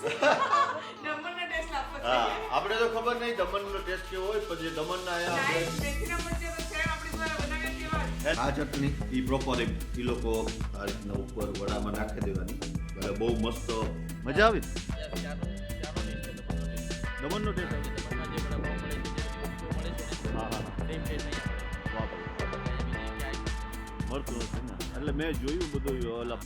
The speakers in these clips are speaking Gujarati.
દમણનો ટેસ્ટ આપવો છે. હા આપણે તો ખબર નહીં દમણનો ટેસ્ટ કેવો હોય પછી દમણના નાઈસ, મેથીના ભજીયા તો છે આપણી દ્વારા બનાવ્યા જેવા જ. આ ચટણી ઈ પ્રોપર એ લોકો આ રીતના ઉપર વડામાં નાખી દેવાની એટલે બહુ મસ્ત મજા આવી દમણનો ટેસ્ટ આવે હા હા વાહ મળતું નથી ને એટલે મેં જોયું બધું ઓલા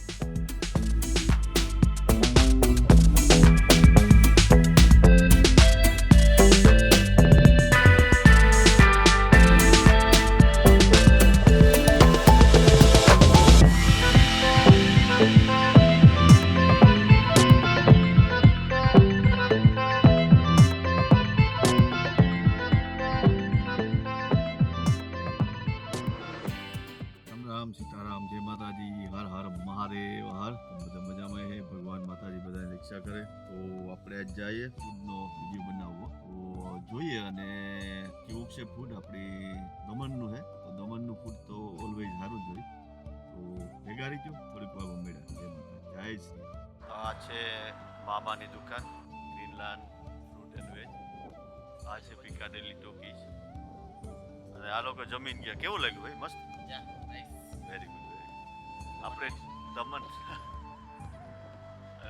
સીતારામ જય માતાજી હર હર મહાદેવ હર બધા મજામાં હે ભગવાન માતાજી બધાની રક્ષા કરે તો આપણે આજ જઈએ ફૂડનો વિડીયો બનાવવો તો જોઈએ અને કેવું છે ફૂડ આપણી દમણનું છે તો દમણનું ફૂડ તો ઓલવેઝ સારું જ હોય તો ભેગા રહીજો થોડીક વાર મેળા જય માતા જય શ્રી આ છે મામાની દુકાન ગ્રીનલેન્ડ ફ્રૂટ એન્ડ વેજ આ છે પિકાડેલી ટોકીઝ અને આ લોકો જમીન ગયા કેવું લાગ્યું ભાઈ મસ્ત વેરી ગુડ આપણે દમણ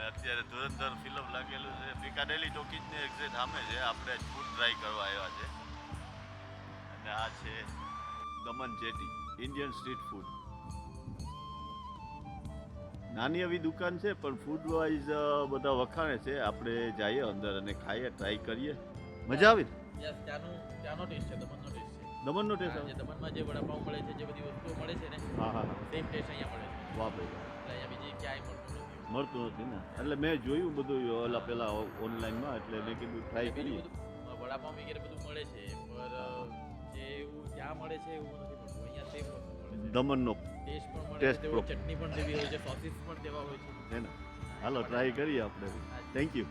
અત્યારે ધુરંધર ફિલ્મ લાગેલું છે પિકાડેલી ટોકીઝને એક્ઝેક્ટ સામે છે આપણે ફૂડ ટ્રાય કરવા આવ્યા છે અને આ છે Daman jetty Indian street food નાની એવી દુકાન છે પણ ફૂડ વાઇઝ બધા વખાણે છે આપણે જઈએ અંદર અને ખાઈએ ટ્રાય કરીએ મજા આવી ત્યાંનો ટેસ્ટ છે દમણનો ટેસ્ટ છે દમણનો ટેસ્ટ આવે દમણમાં જે વડાપાઉં મળે છે જે બધી વસ્તુઓ મળે છે ને હા હા સેમ ટેસ્ટ અહીંયા મળે છે વાહ ભાઈ એટલે અહીંયા બીજી ક્યાંય મળતું મળતું નથી નથી ને એટલે મેં જોયું બધું ઓલા પેલા ઓનલાઈનમાં એટલે મેં કીધું ટ્રાય કરીએ વડાપાઉં વગેરે બધું મળે છે પર જે એવું ત્યાં મળે છે એવું નથી મળતું અહીંયા સેમ વસ્તુ મળે છે દમણનો ટેસ્ટ પણ મળે ટેસ્ટ છે તેવો ચટણી પણ તેવી હોય છે સોસીસ પણ તેવા હોય છે છે ને હાલો ટ્રાય કરીએ આપણે થેન્ક યુ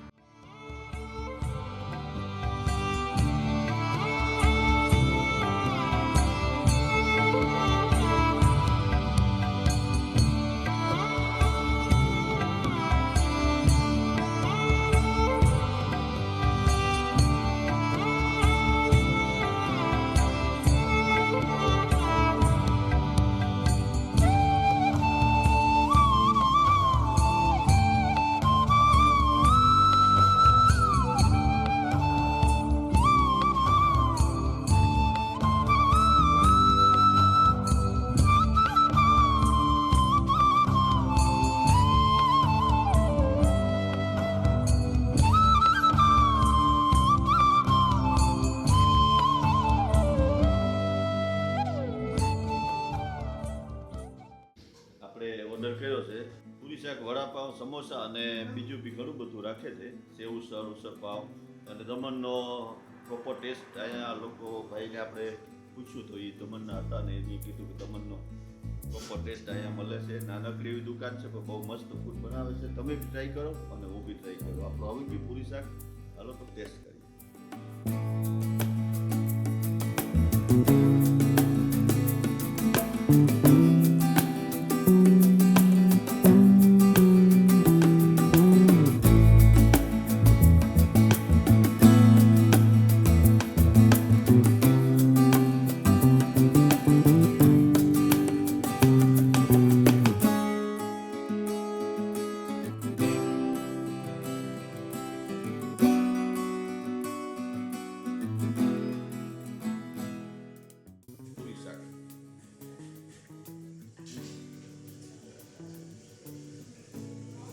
ઓર્ડર કર્યો છે પૂરી શાક વડાપાવ સમોસા અને બીજું બી ઘણું બધું રાખે છે સેવ ઉસળ પાવ અને દમણનો પ્રોપર ટેસ્ટ અહીંયા લોકો ભાઈને આપણે પૂછ્યું તો એ દમણના હતા ને એને કીધું કે દમણનો પ્રોપર ટેસ્ટ અહીંયા મળે છે નાનકડી એવી દુકાન છે પણ બહુ મસ્ત ફૂડ બનાવે છે તમે બી ટ્રાય કરો અને હું બી ટ્રાય કરું આપણું આવી ગયું પૂરી શાક હાલો તો ટેસ્ટ કરીએ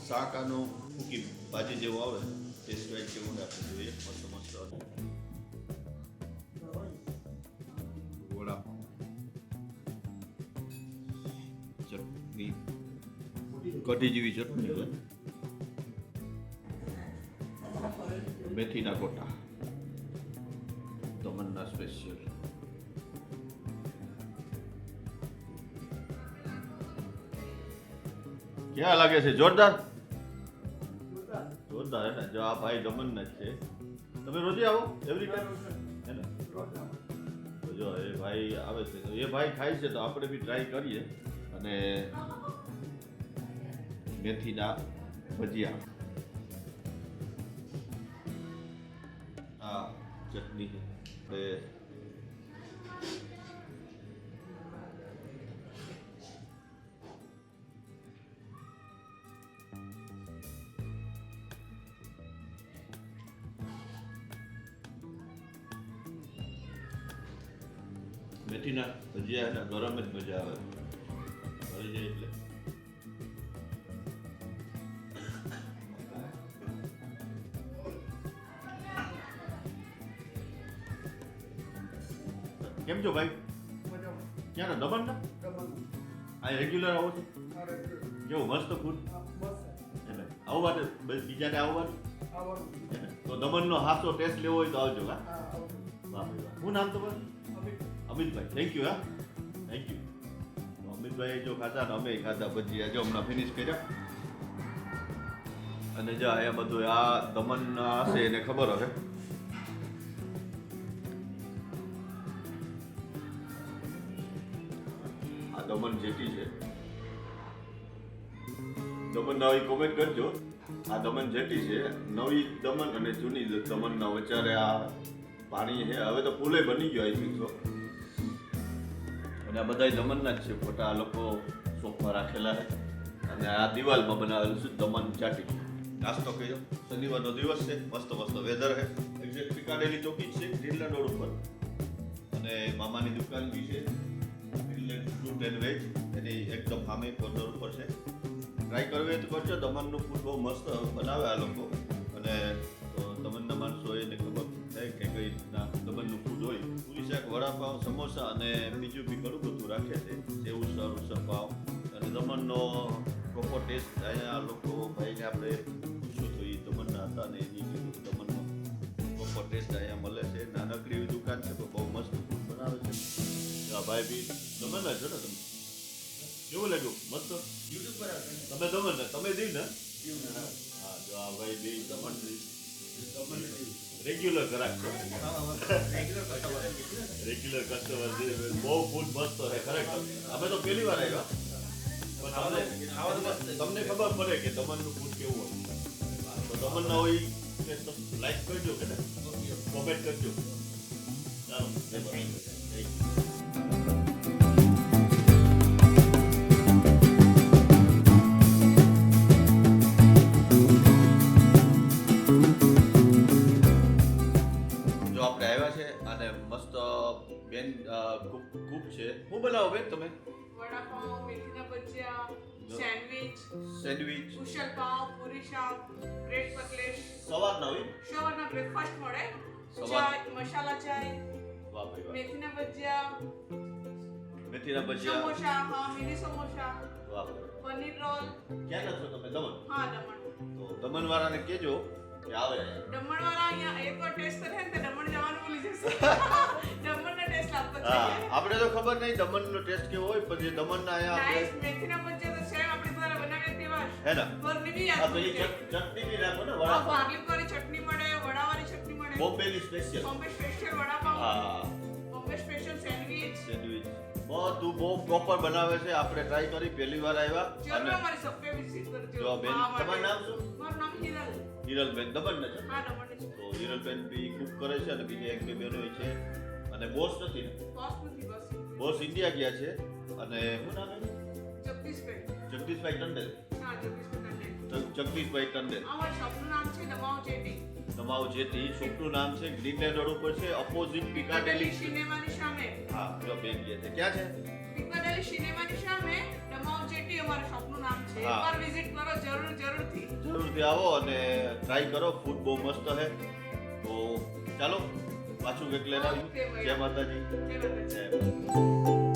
શાક આનું ફૂકી ભાજી જેવું આવે ટેસ્ટ વાઇઝ કેવું આપણે જોઈએ મસ્ત વડાપાઉં ચટણી કઢી જેવી ચટણી છે મેથીના ગોટા દમણના સ્પેશિયલ ક્યાં લાગે છે જોરદાર જોરદાર હે ને જો આ ભાઈ દમણના જ છે તમે રોજે આવો એવરી ટાઈમ હે ને તો જો એ ભાઈ આવે છે તો એ ભાઈ ખાય છે તો આપણે બી ટ્રાય કરીએ અને મેથીના ભજીયા ચટણી છે આપણે મેથીના ભજીયા એના ગરમ જ મજા આવે ભરી જાય એટલે કેમ છો ભાઈ ક્યાં દમણ ના આ રેગ્યુલર આવો છો કેવું મસ્ત ફૂડ એટલે આવવાનું બીજાને આવવાનું તો દમણનો હાસો ટેસ્ટ લેવો હોય તો આવજો હા વાહ ભાઈ વાહ શું નામ તમારું અમિતભાઈ થેન્ક યુ હા થેન્ક યુ અમિતભાઈ જો ખાધા ને અમે ખાધા ભજીયા જો હમણાં ફિનિશ કર્યા અને જો અહીંયા બધું આ દમણના હશે એને ખબર હશે આ દમણ જેટી છે દમણ નવી કોમેન્ટ કરજો આ દમણ જેટી છે નવી દમણ અને જૂની દમણના વચ્ચે આ પાણી છે હવે તો પુલે બની ગયો આઈ થિંક સો અને આ બધા દમણના જ છે ફોટા આ લોકો શોપમાં રાખેલા છે અને આ દિવાલમાં બનાવેલું છે દમણ ચાટી નાસ્તો કર્યો શનિવારનો દિવસ છે મસ્ત મસ્ત વેધર છે એક્ઝેક્ટ પિકાડેલી ચોકી જ છે ગ્રીનલેન્ડ રોડ ઉપર અને મામાની દુકાન બી છે ગ્રીનલેન્ડ ફ્રૂટ એન્ડ વેજ એની એકદમ સામે કોર્નર ઉપર છે ટ્રાય કરવી તો કરજો દમણનું ફૂડ બહુ મસ્ત બનાવે આ લોકો અને દમણના માણસો એને ખબર થાય કે કઈ રીતના દમણનું ફૂડ હોય પૂરી શાક વડાપાવ સમોસા અને બીજું બી ઘણું બધું રાખે છે સેવ ઉસળ અને દમણનો પ્રોપર ટેસ્ટ અહીંયા આ લોકો ભાઈને આપણે પૂછ્યું તો એ દમણના હતા ને એની દમણનો પ્રોપર ટેસ્ટ અહીંયા મળે છે નાનકડી એવી દુકાન છે તો બહુ મસ્ત ફૂડ બનાવે છે આ ભાઈ બી દમણના છો ને તમે કેવું લાગ્યું મસ્ત યુટ્યુબ પર આવે તમે દમણ તમે દીવ ને હા જો આ ભાઈ બી દમણ રેગ્યુલર ગ્રાહક છે રેગ્યુલર કસ્ટમર છે બહુ ફૂડ મસ્ત છે ખરેખર અમે તો પહેલી વાર આવ્યા પણ તમને ખબર પડે કે દમણનું ફૂડ કેવું હોય તો દમણના હોય કે લાઈક કરજો કે કોમેન્ટ કરજો ચાલો થેન્ક યુ બેન કુક છે હું બનાવો બેન તમે વડાપાવ મેથીના ભજીયા સેન્ડવિચ ઉસળ પાવ પૂરી શાક બ્રેડ કટલેટ સવારના હોય સવારના બ્રેકફાસ્ટ મળે સવાર- ચાય મસાલા ચાય વાહ ભાઈ વાહ મેથીના ભજીયા સમોસા હા મિની સમોસા વાહ ભાઈ પનીર રોલ ક્યાં છો તમે દમણ હા દમણ તો દમણ વાળાને કહેજો કે આવે દમણવાળા અહીંયા એકવાર ટેસ્ટ કરે ને તો દમણ જવાનું ભૂલી જશે દમણનો ટેસ્ટ લાગતો છે હા આપણે તો ખબર નહીં દમણનો ટેસ્ટ કેવો હોય પણ જે દમણના અહીંયા નાઈસ આપણે મેથીના ભજીયા તો સેમ આપણી દ્વારા બનાવીએ તેવા જ હે ને ઘરની બી આ યાદ તો એ ભૂલી જાય. ચટણી બી રાખો ને હા વડાપાવ ગાર્લિક વાળી ચટણી મળે વડાવાળી ચટણી મળે બોમ્બેની સ્પેશિયલ બોમ્બે સ્પેશિયલ વડાપાવ હા બોમ્બે સ્પેશિયલ સેન્ડવિચ સેન્ડવિચ બધું બહુ પ્રોપર બનાવે છે આપણે ટ્રાય કરી પહેલી વાર આવ્યા જરૂર અમારી શોપે વિઝિટ કરજો જો બેન ખાવા માટે. તમારું નામ શું મારું નામ હિરલ હિરલબેન દમણને છે હા દમણની છું તો હિરલબેન બી કુક કરે છે અને બીજા એક બે બહેનો છે અને બોસ નથી ને બોસ નથી બસ બોસ ઇન્ડિયા ગયા છે અને શું નામ એનું જગદીશભાઈ જગદીશભાઈ ટંડેલ હા જગદીશભાઈ જગદીશભાઈ ટંડેલ અમારું શોપનું નામ છે દમાવ ચેટી તમારું જેથી શોપનું નામ છે ગ્રીનલેન્ડ રોડ ઉપર છે અપોઝિટ પિકાડેલી પિકાડેલી સિનેમાની સામે હા જો બેન ગયા છે ક્યાં છે પિકાડેલી સિનેમાની સામે દમાવ ચેટી અમારું શોપનું નામ છે હા. એકવાર વિઝિટ કરો જરૂરથી જરૂરથી આવો અને ટ્રાય કરો ફૂડ બહુ મસ્ત છે તો ચાલો પાછું કંઈક લઈને આવીએ ઓકે ભાઈ. જય માતાજી જય માતાજી. જય માતાજી.